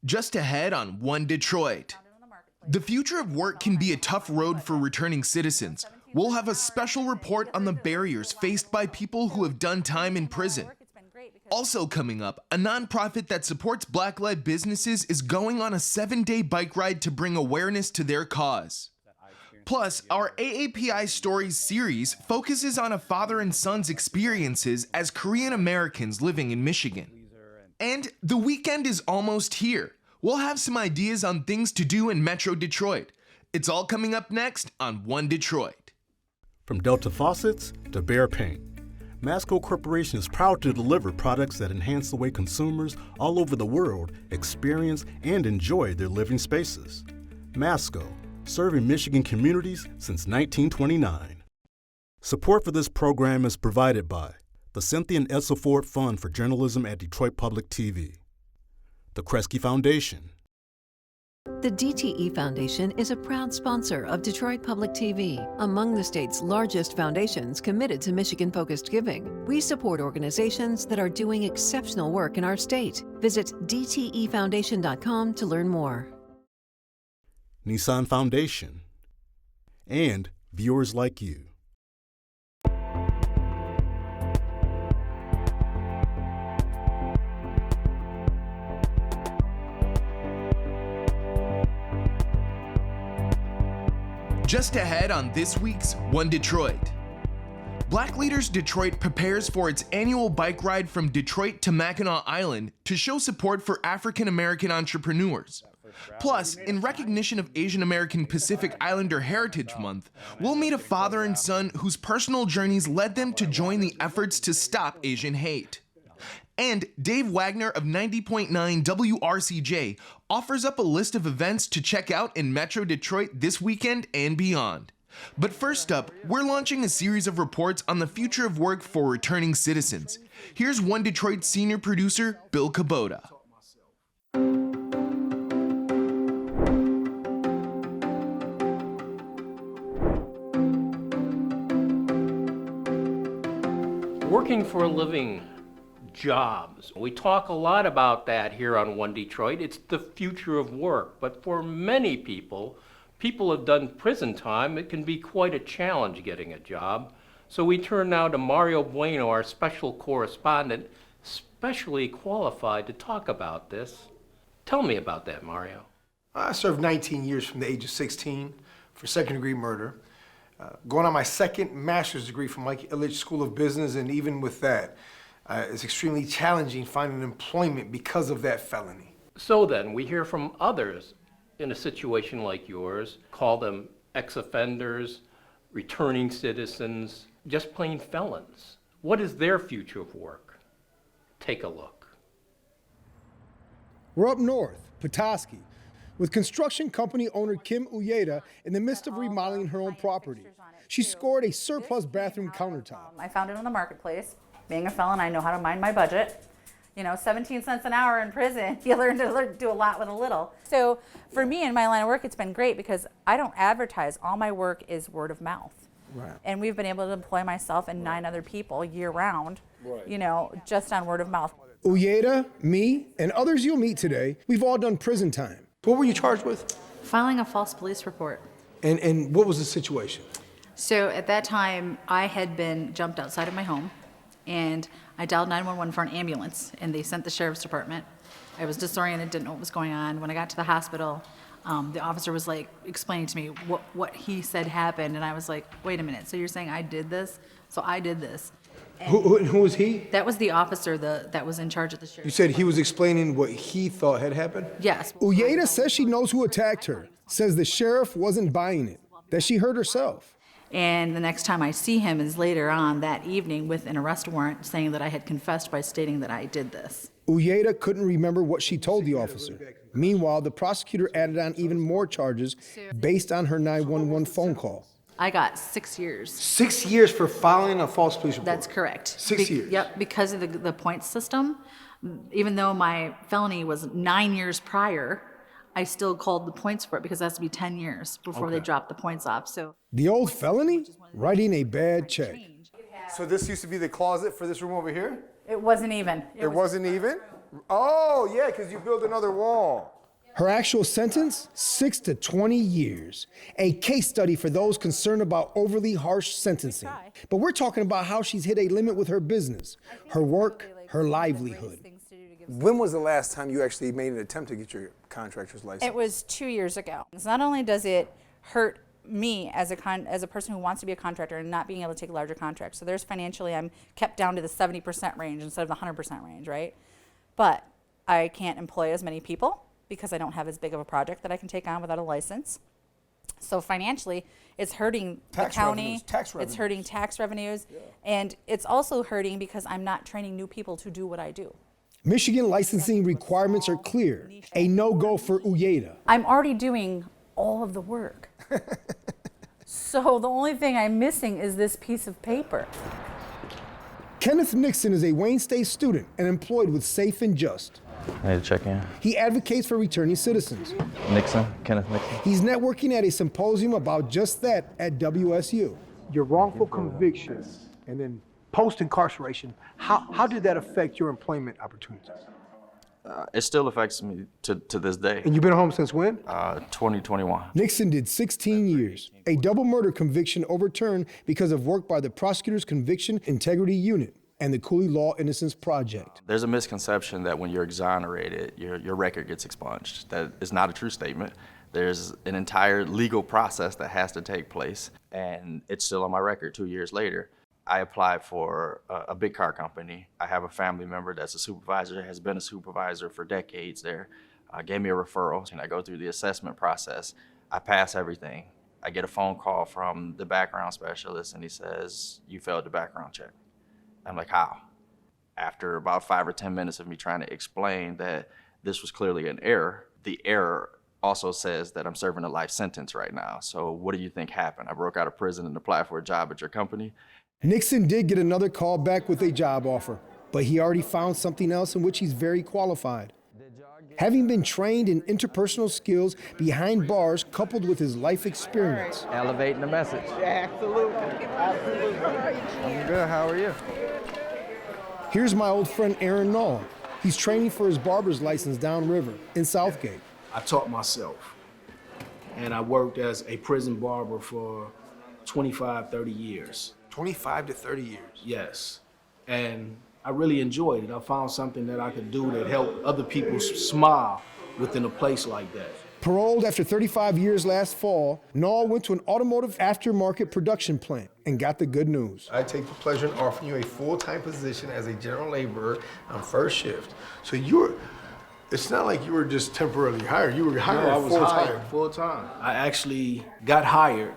Just ahead on One Detroit. The future of work can be a tough road for returning citizens. We'll have a special report on the barriers faced by people who have done time in prison. Also coming up, a nonprofit that supports Black-led businesses is going on a 7-day bike ride to bring awareness to their cause. Plus, our AAPI Stories series focuses on a father and son's experiences as Korean Americans living in Michigan. And the weekend is almost here. We'll have some ideas on things to do in Metro Detroit. It's all coming up next on One Detroit. From Delta Faucets to Behr Paint, Masco Corporation is proud to deliver products that enhance the way consumers all over the world experience and enjoy their living spaces. Masco, serving Michigan communities since 1929. Support for this program is provided by the Cynthia and Edsel Ford Fund for Journalism at Detroit Public TV, the Kresge Foundation. The DTE Foundation is a proud sponsor of Detroit Public TV, among the state's largest foundations committed to Michigan-focused giving. We support organizations that are doing exceptional work in our state. Visit dtefoundation.com to learn more. Nissan Foundation, and viewers like you. Just ahead on this week's One Detroit. Black Leaders Detroit prepares for its annual bike ride from Detroit to Mackinac Island to show support for African American entrepreneurs. Plus, in recognition of Asian American Pacific Islander Heritage Month, we'll meet a father and son whose personal journeys led them to join the efforts to stop Asian hate. And Dave Wagner of 90.9 WRCJ offers up a list of events to check out in Metro Detroit this weekend and beyond. But first up, we're launching a series of reports on the future of work for returning citizens. Here's One Detroit senior producer, Bill Kubota. Working for a living, jobs. We talk a lot about that here on One Detroit. It's the future of work, but for many people have done prison time, it can be quite a challenge getting a job. So we turn now to Mario Bueno, our special correspondent, specially qualified to talk about this. Tell me about that, Mario. I served 19 years from the age of 16 for second-degree murder. Going on my second master's degree from Mike Ilitch School of Business, and even with that, it's extremely challenging finding employment because of that felony. So then, we hear from others in a situation like yours, call them ex-offenders, returning citizens, just plain felons. What is their future of work? Take a look. We're up north, Petoskey, with construction company owner Kim Uyeda in the midst of remodeling her own property. She scored a surplus bathroom countertop. I found it on the marketplace. Being a felon, I know how to mind my budget. 17 cents an hour in prison, you learn to do a lot with a little. So for me in my line of work, it's been great because I don't advertise. All my work is word of mouth. Right. And we've been able to employ myself and 9 other people year round, just on word of mouth. Uyeda, me, and others you'll meet today, we've all done prison time. What were you charged with? Filing a false police report. And what was the situation? So at that time, I had been jumped outside of my home, and I dialed 911 for an ambulance, and they sent the sheriff's department. I was disoriented, didn't know what was going on. When I got to the hospital, the officer was explaining to me what he said happened, and I was like, wait a minute, so you're saying I did this? So I did this. Who was he? That was the officer that was in charge of the sheriff. You said he was explaining what he thought had happened? Yes. Uyeda says she knows who attacked her, says the sheriff wasn't buying it, that she hurt herself. And the next time I see him is later on that evening with an arrest warrant saying that I had confessed by stating that I did this. Uyeda couldn't remember what she told the officer. Meanwhile, the prosecutor added on even more charges based on her 911 phone call. I got 6 years. 6 years for filing a false police report? That's correct. 6 years? Yep, because of the points system. Even though my felony was 9 years prior, I still called the points for it because it has to be 10 years before they drop the points off. So the old felony? Writing a bad check. So this used to be the closet for this room over here? It wasn't even. It wasn't even? Oh, yeah, because you built another wall. Her actual sentence, 6 to 20 years. A case study for those concerned about overly harsh sentencing. But we're talking about how she's hit a limit with her business, her work, her livelihood. When was the last time you actually made an attempt to get your contractor's license? It was 2 years ago. Not only does it hurt me as a person who wants to be a contractor and not being able to take larger contracts. So there's financially, I'm kept down to the 70% range instead of the 100% range, right? But I can't employ as many people because I don't have as big of a project that I can take on without a license. So financially, it's hurting the county, it's hurting tax revenues, and it's also hurting because I'm not training new people to do what I do. Michigan licensing requirements are clear, a no-go for Uyeda. I'm already doing all of the work. So the only thing I'm missing is this piece of paper. Kenneth Nixon is a Wayne State student and employed with Safe and Just. I need to check in. He advocates for returning citizens. Nixon, Kenneth Nixon. He's networking at a symposium about just that at WSU. Your wrongful conviction and then post-incarceration, how did that affect your employment opportunities? It still affects me to this day. And you've been home since when? 2021. Nixon did 16 years, a double murder conviction overturned because of work by the prosecutor's conviction integrity unit and the Cooley Law Innocence Project. There's a misconception that when you're exonerated, your record gets expunged. That is not a true statement. There's an entire legal process that has to take place, and it's still on my record 2 years later. I applied for a big car company. I have a family member that's a supervisor, has been a supervisor for decades there, gave me a referral, and I go through the assessment process. I pass everything. I get a phone call from the background specialist, and he says, "You failed the background check." I'm like, "How?" After about 5 or 10 minutes of me trying to explain that this was clearly an error, the error also says that I'm serving a life sentence right now. So what do you think happened? I broke out of prison and applied for a job at your company. Nixon did get another call back with a job offer, but he already found something else in which he's very qualified. Having been trained in interpersonal skills behind bars coupled with his life experience. Elevating the message. Yeah, absolutely. I'm good, how are you? Here's my old friend Aaron Knoll. He's training for his barber's license downriver in Southgate. I taught myself, and I worked as a prison barber for 25, 30 years. 25 to 30 years. Yes, and I really enjoyed it. I found something that I could do that helped other people smile within a place like that. Paroled after 35 years last fall, Knoll went to an automotive aftermarket production plant and got the good news. I take the pleasure in offering you a full-time position as a general laborer on first shift. So it's not like you were just temporarily hired. You were hired I was full-time. hired full-time. I actually got hired.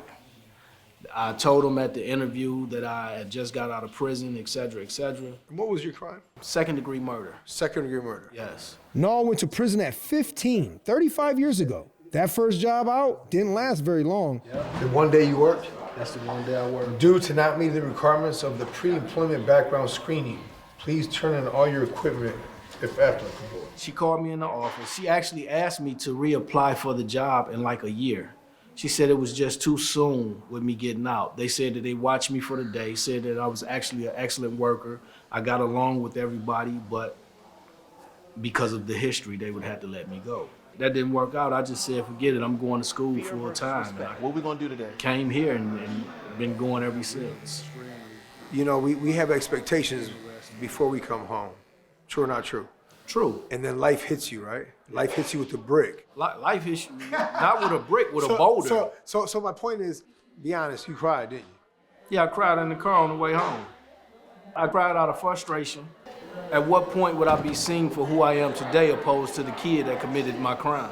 I told them at the interview that I had just got out of prison, et cetera, et cetera. And what was your crime? Second-degree murder. Second-degree murder. Yes. Knoll went to prison at 15, 35 years ago. That first job out didn't last very long. The one day you worked? That's the one day I worked. Due to not meeting the requirements of the pre-employment background screening, please turn in all your equipment if applicable. She called me in the office. She actually asked me to reapply for the job in like a year. She said it was just too soon with me getting out. They said that they watched me for the day, said that I was actually an excellent worker. I got along with everybody, but because of the history, they would have to let me go. That didn't work out. I just said, forget it, I'm going to school full time. What we gonna do today? Came here and been going ever since. You know, we have expectations before we come home. True or not true? True. And then life hits you, right? Life hits you with a brick. Life hits you, not with a brick, with a boulder. So my point is, be honest, you cried, didn't you? Yeah, I cried in the car on the way home. I cried out of frustration. At what point would I be seen for who I am today opposed to the kid that committed my crime?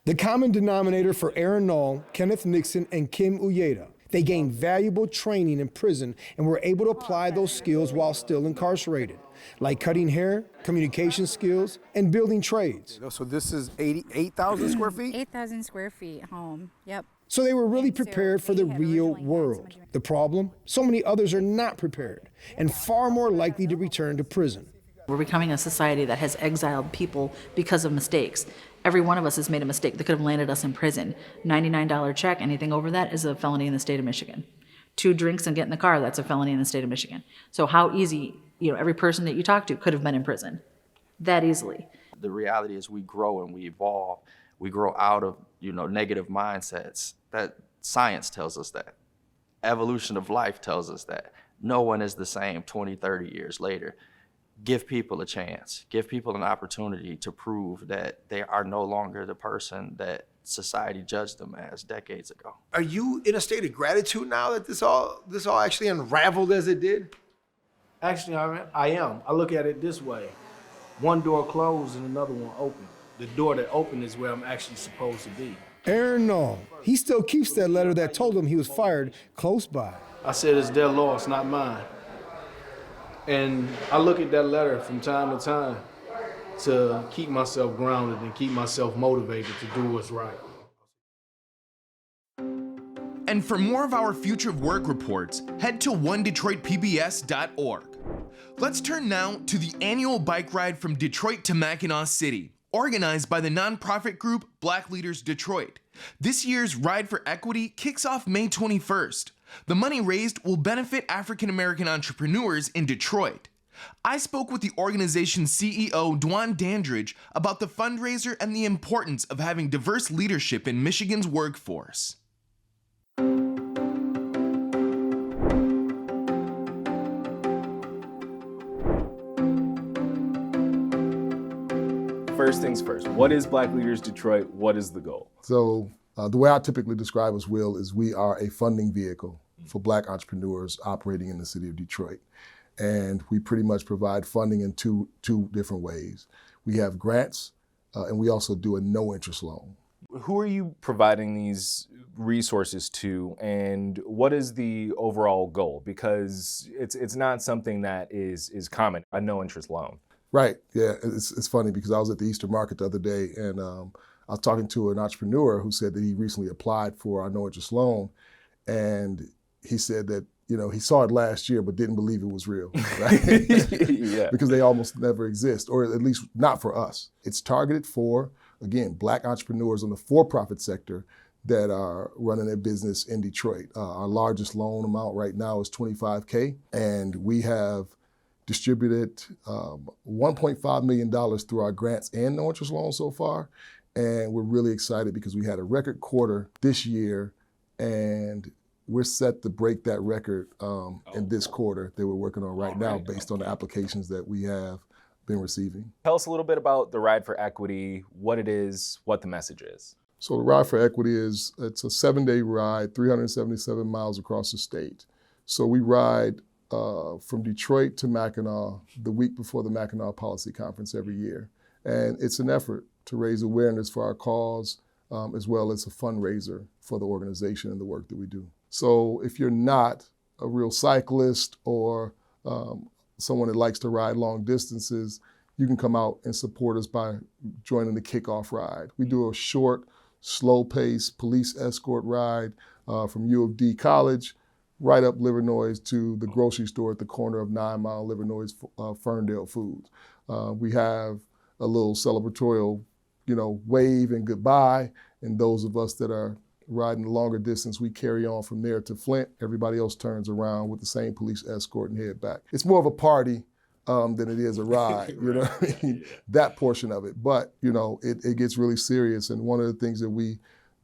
The common denominator for Aaron Knoll, Kenneth Nixon, and Kim Uyeda. They gained valuable training in prison and were able to apply those skills while still incarcerated, like cutting hair, communication skills, and building trades. So this is 8,000 square feet? 8,000 square feet home, yep. So they were really prepared for the real world. The problem? So many others are not prepared and far more likely to return to prison. We're becoming a society that has exiled people because of mistakes. Every one of us has made a mistake that could have landed us in prison. $99 check, anything over that is a felony in the state of Michigan. 2 drinks and get in the car, that's a felony in the state of Michigan. So how easy, every person that you talk to could have been in prison. that easily. The reality is we grow and we evolve. We grow out of, negative mindsets. That science tells us that. Evolution of life tells us that. No one is the same 20, 30 years later. Give people a chance. Give people an opportunity to prove that they are no longer the person that society judged them as decades ago. Are you in a state of gratitude now that this all actually unraveled as it did? Actually, I am. I look at it this way. One door closed and another one open. The door that opened is where I'm actually supposed to be. Aaron Knoll, he still keeps that letter that told him he was fired close by. I said it's their loss, not mine. And I look at that letter from time to time to keep myself grounded and keep myself motivated to do what's right. And for more of our Future of Work reports, head to onedetroitpbs.org. Let's turn now to the annual bike ride from Detroit to Mackinac City, organized by the nonprofit group Black Leaders Detroit. This year's Ride for Equity kicks off May 21st. The money raised will benefit African American entrepreneurs in Detroit. I spoke with the organization's CEO, Dwan Dandridge, about the fundraiser and the importance of having diverse leadership in Michigan's workforce. First things first, what is Black Leaders Detroit? What is the goal? So the way I typically describe us, Will, is we are a funding vehicle for Black entrepreneurs operating in the city of Detroit. And we pretty much provide funding in two different ways. We have grants, and we also do a no-interest loan. Who are you providing these resources to, and what is the overall goal? Because it's not something that is common, a no-interest loan. Right, yeah, it's funny because I was at the Easter Market the other day, and I was talking to an entrepreneur who said that he recently applied for our no-interest loan, and he said that, he saw it last year but didn't believe it was real, right? Yeah. Because they almost never exist, or at least not for us. It's targeted for, again, Black entrepreneurs in the for-profit sector that are running their business in Detroit. Our largest loan amount right now is $25K, and we have distributed $1.5 million through our grants and no-interest loans so far. And we're really excited because we had a record quarter this year, and we're set to break that record in this quarter that we're working on right now based on the applications that we have been receiving. Tell us a little bit about the Ride for Equity, what it is, what the message is. So the Ride for Equity it's a 7-day ride, 377 miles across the state. So we ride from Detroit to Mackinac the week before the Mackinac Policy Conference every year. And it's an effort to raise awareness for our cause, as well as a fundraiser for the organization and the work that we do. So if you're not a real cyclist or someone that likes to ride long distances, you can come out and support us by joining the kickoff ride. We do a short, slow-paced police escort ride from U of D College right up Livernois to the grocery store at the corner of 9 Mile Livernois Ferndale Foods. We have a little celebratory, wave and goodbye, and those of us that are riding the longer distance, we carry on from there to Flint. Everybody else turns around with the same police escort and head back. It's more of a party than it is a ride, what I mean? That portion of it. But, it gets really serious. And one of the things that we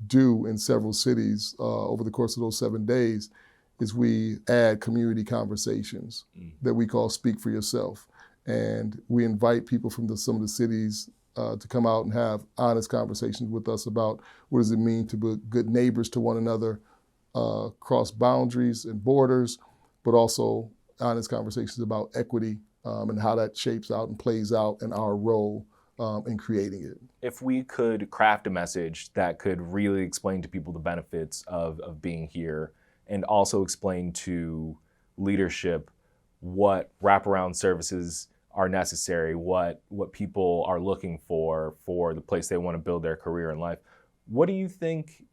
do in several cities over the course of those 7 days is we add community conversations that we call Speak for Yourself. And we invite people from some of the cities to come out and have honest conversations with us about what does it mean to be good neighbors to one another, cross boundaries and borders, but also honest conversations about equity and how that shapes out and plays out in our role in creating it. If we could craft a message that could really explain to people the benefits of being here and also explain to leadership what wraparound services are necessary, what people are looking for the place they want to build their career in life. What do you think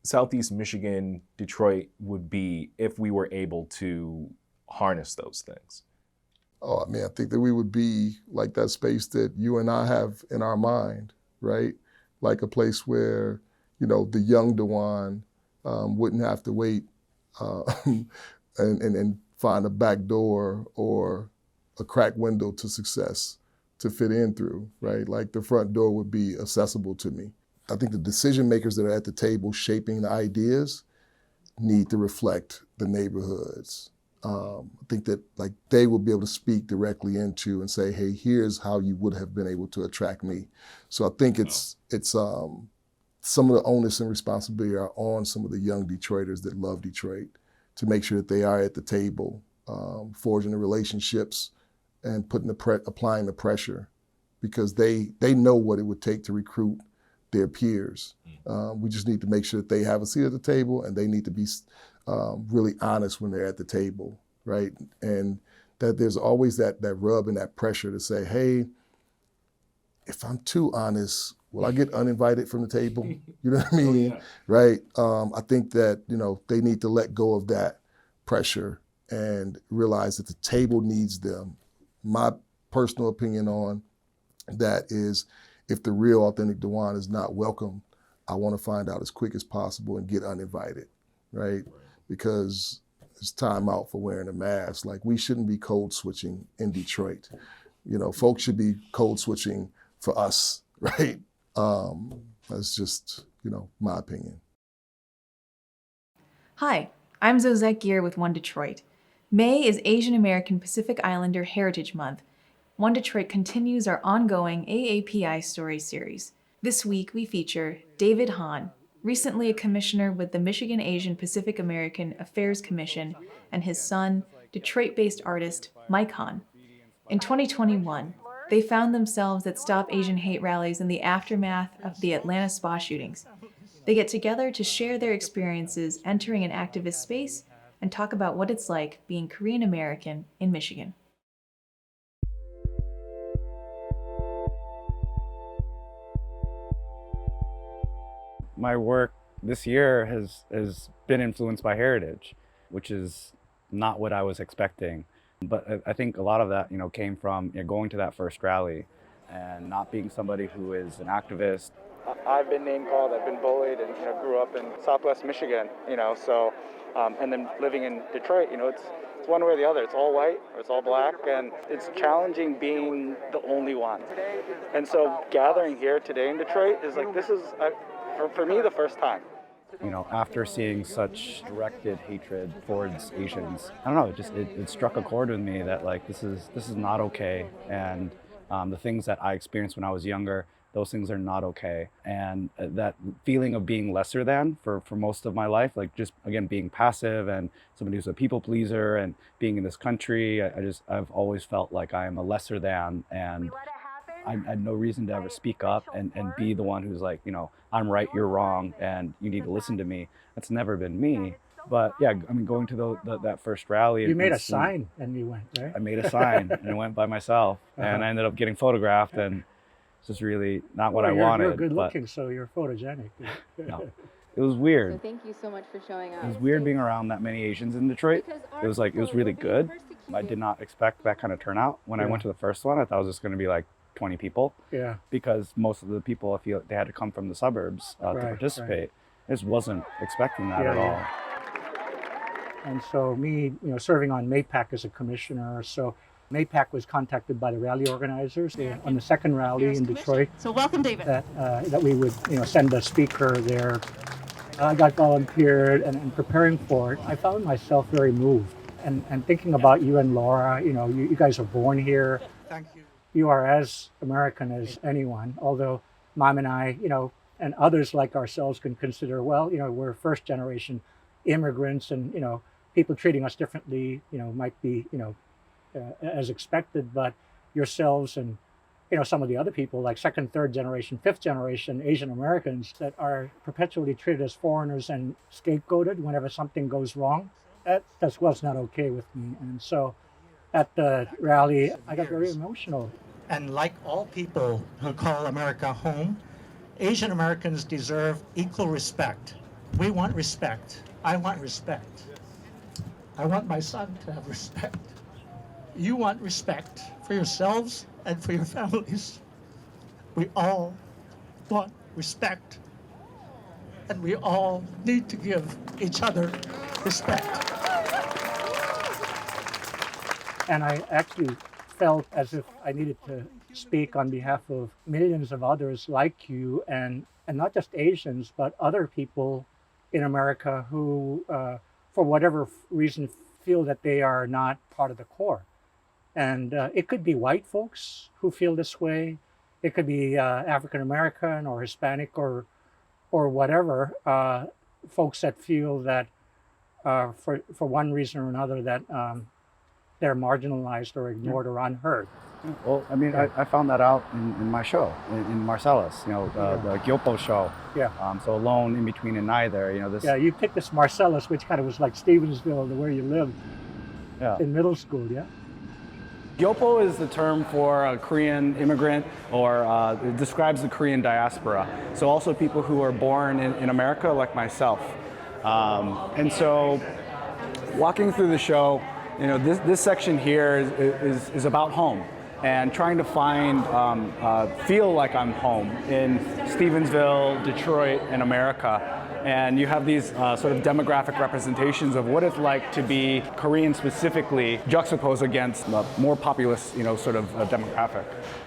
Southeast Michigan, Detroit would be if we were able to harness those things? Oh, I think that we would be like that space that you and I have in our mind, right? Like a place where, the young Dewan wouldn't have to wait and find a back door or a cracked window to success, to fit in through, right? Like the front door would be accessible to me. I think the decision makers that are at the table shaping the ideas need to reflect the neighborhoods. I think that like they will be able to speak directly into and say, hey, here's how you would have been able to attract me. So I think it's some of the onus and responsibility are on some of the young Detroiters that love Detroit to make sure that they are at the table, forging the relationships and applying the pressure, because they know what it would take to recruit their peers. We just need to make sure that they have a seat at the table, and they need to be really honest when they're at the table, right? And that there's always that rub and that pressure to say, hey, if I'm too honest, will I get uninvited from the table? You know what I mean? Right? I think that, they need to let go of that pressure and realize that the table needs them. My personal opinion on that is, if the real authentic Dewan is not welcome, I want to find out as quick as possible and get uninvited, right? Because it's time out for wearing a mask. Like, we shouldn't be code switching in Detroit. Folks should be code switching for us, right? That's just, my opinion. Hi, I'm Zozette Gear with One Detroit. May is Asian American Pacific Islander Heritage Month. One Detroit continues our ongoing AAPI story series. This week we feature David Hahn, recently a commissioner with the Michigan Asian Pacific American Affairs Commission, and his son, Detroit-based artist Mike Hahn. In 2021, they found themselves at Stop Asian Hate rallies in the aftermath of the Atlanta spa shootings. They get together to share their experiences entering an activist space and talk about what it's like being Korean American in Michigan. My work this year has been influenced by heritage, which is not what I was expecting. But I think a lot of that, came from going to that first rally and not being somebody who is an activist. I've been name called, I've been bullied, and grew up in Southwest Michigan, and then living in Detroit, it's one way or the other. It's all white or it's all black, and it's challenging being the only one. And so gathering here today in Detroit is like, this is, for me, the first time. After seeing such directed hatred towards Asians, I don't know, it struck a chord with me that this is not okay, and the things that I experienced when I was younger, those things are not okay. And that feeling of being lesser than for most of my life, just again being passive and somebody who's a people pleaser and being in this country, I've always felt like I am a lesser than, and I had no reason to ever speak up and be the one who's like, I'm right, you're wrong, and you need to listen to me. That's never been me. But yeah, going to that first rally. You made a sign and you went, right? I made a sign and I went by myself, and I ended up getting photographed, and it's just really not what I wanted. You're good looking, so you're photogenic. No, it was weird. So thank you so much for showing up. It was weird being around that many Asians in Detroit. It was really good. I did not expect that kind of turnout. When I went to the first one, I thought it was just going to be 20 people. Yeah. Because most of the people, I feel they had to come from the suburbs to participate. Right. I just wasn't expecting that at all. And so me, serving on MAPAC as a commissioner, so MAPAC was contacted by the rally organizers on the second rally in Detroit. So welcome, David. That we would, send a speaker there. I got volunteered, and preparing for it, I found myself very moved. And thinking about you and Laura, you guys are born here. Thank you. You are as American as anyone, although Mom and I, and others like ourselves can consider, we're first generation immigrants, and, people treating us differently, might be, as expected, but yourselves and, some of the other people like second, third generation, fifth generation Asian Americans that are perpetually treated as foreigners and scapegoated whenever something goes wrong. That's what's not okay with me. And so at the rally, I got very emotional. And like all people who call America home, Asian Americans deserve equal respect. We want respect. I want respect. I want my son to have respect. You want respect for yourselves and for your families. We all want respect, and we all need to give each other respect. And I actually felt as if I needed to speak on behalf of millions of others like you, and not just Asians, but other people in America who, for whatever reason, feel that they are not part of the core. And it could be white folks who feel this way. It could be African American or Hispanic or whatever, folks that feel that for one reason or another that they're marginalized or ignored or unheard. Well, I mean, I found that out in my show, in Marcellus, the Gyopo show. Yeah. So Alone, In Between, and Neither, this. Yeah, you picked this Marcellus, which kind of was like Stevensville, where you lived in middle school, yeah? Gyopo is the term for a Korean immigrant, or it describes the Korean diaspora. So also people who are born in America, like myself. And so walking through the show, this section here is about home and trying to find, feel like I'm home in Stevensville, Detroit, and America. And you have these sort of demographic representations of what it's like to be Korean specifically, juxtaposed against a more populous, sort of demographic.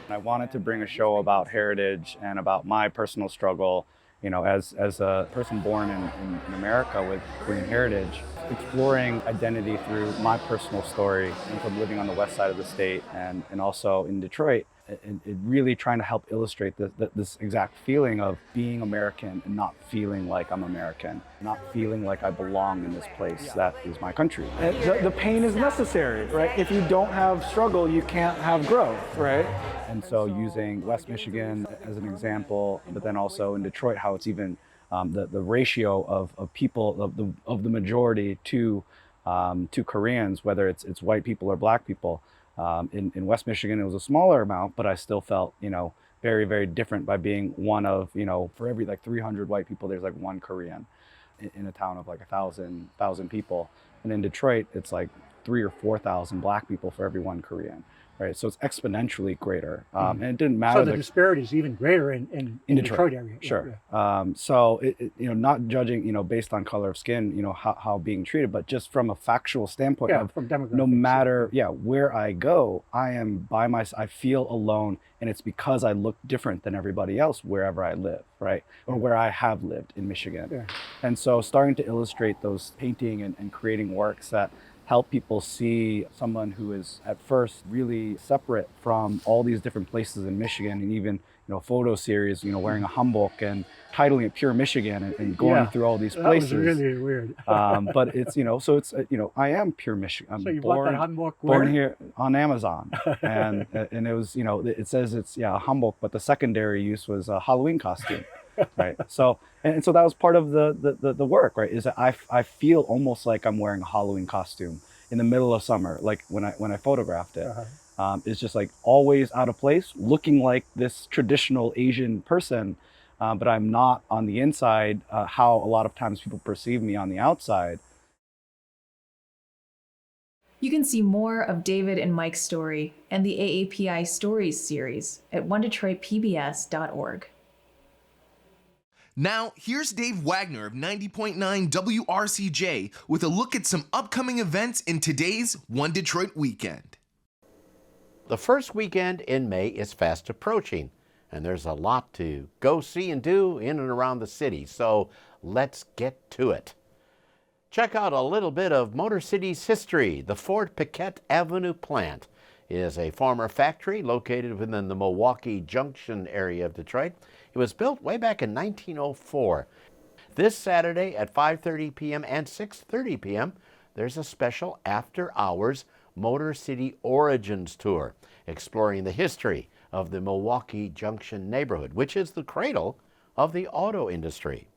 I wanted to bring a show about heritage and about my personal struggle, as a person born in America with Korean heritage, exploring identity through my personal story and from living on the west side of the state and also in Detroit. And really trying to help illustrate this exact feeling of being American and not feeling like I'm American, not feeling like I belong in this place that is my country. The pain is necessary, right? If you don't have struggle, you can't have growth, right? And so using West Michigan as an example, but then also in Detroit, how it's even the ratio of people, of the majority to Koreans, whether it's white people or black people. In West Michigan, it was a smaller amount, but I still felt, very, very different by being one of, for every 300 white people, there's one Korean in a town of 1,000 people. And in Detroit, it's 3,000 or 4,000 black people for every one Korean. Right, so it's exponentially greater, and it didn't matter. So the disparity is even greater in Detroit area. Sure. So not judging, based on color of skin, how being treated, but just from a factual standpoint of from demographics. No matter where I go, I am by myself. I feel alone, and it's because I look different than everybody else wherever I live, right, or where I have lived in Michigan. Yeah. And so starting to illustrate those painting and creating works that help people see someone who is at first really separate from all these different places in Michigan, and even photo series, wearing a hanbok and titling it Pure Michigan and going through all these places. That was really weird. But it's so it's I am Pure Michigan. I'm so you bought that hanbok born here on Amazon, and it was it says it's a hanbok, but the secondary use was a Halloween costume. Right. So and so that was part of the work, right? Is that I feel almost like I'm wearing a Halloween costume in the middle of summer, like when I photographed it. It's just always out of place, looking like this traditional Asian person, but I'm not on the inside. How a lot of times people perceive me on the outside. You can see more of David and Mike's story and the AAPI Stories series at onedetroitpbs.org. Now, here's Dave Wagner of 90.9 WRCJ with a look at some upcoming events in today's One Detroit Weekend. The first weekend in May is fast approaching, and there's a lot to go see and do in and around the city, so let's get to it. Check out a little bit of Motor City's history. The Ford Piquette Avenue plant is a former factory located within the Milwaukee Junction area of Detroit. It was built way back in 1904. This Saturday at 5:30 p.m. and 6:30 p.m., there's a special after-hours Motor City Origins tour, exploring the history of the Milwaukee Junction neighborhood, which is the cradle of the auto industry.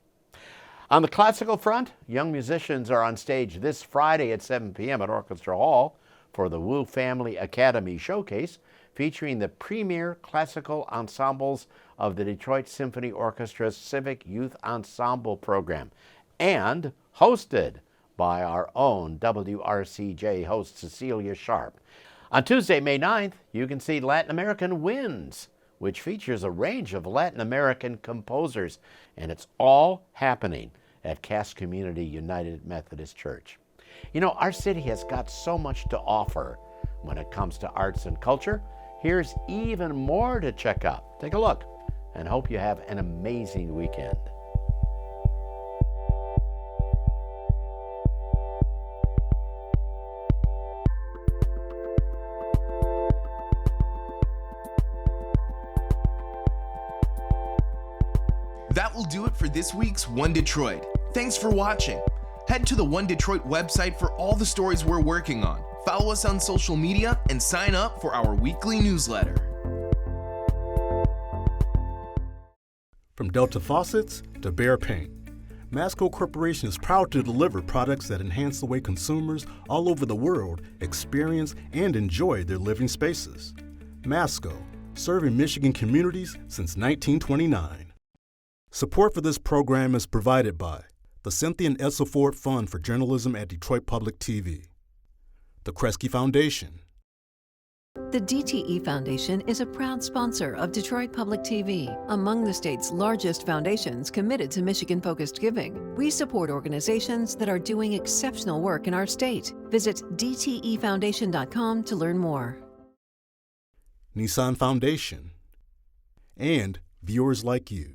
On the classical front, young musicians are on stage this Friday at 7 p.m. at Orchestra Hall for the Wu Family Academy Showcase, featuring the premier classical ensembles of the Detroit Symphony Orchestra's Civic Youth Ensemble program, and hosted by our own WRCJ host Cecilia Sharp. On Tuesday, May 9th, you can see Latin American Winds, which features a range of Latin American composers, and it's all happening at Cass Community United Methodist Church. Our city has got so much to offer When it comes to arts and culture, here's even more to check out. Take a look and hope you have an amazing weekend. That will do it for this week's One Detroit. Thanks for watching. Head to the One Detroit website for all the stories we're working on. Follow us on social media and sign up for our weekly newsletter. From Delta Faucets to Behr Paint, Masco Corporation is proud to deliver products that enhance the way consumers all over the world experience and enjoy their living spaces. Masco, serving Michigan communities since 1929. Support for this program is provided by the Cynthia and Edsel Ford Fund for Journalism at Detroit Public TV, the Kresge Foundation. The DTE Foundation is a proud sponsor of Detroit Public TV, among the state's largest foundations committed to Michigan-focused giving. We support organizations that are doing exceptional work in our state. Visit dtefoundation.com to learn more. Nissan Foundation, and viewers like you.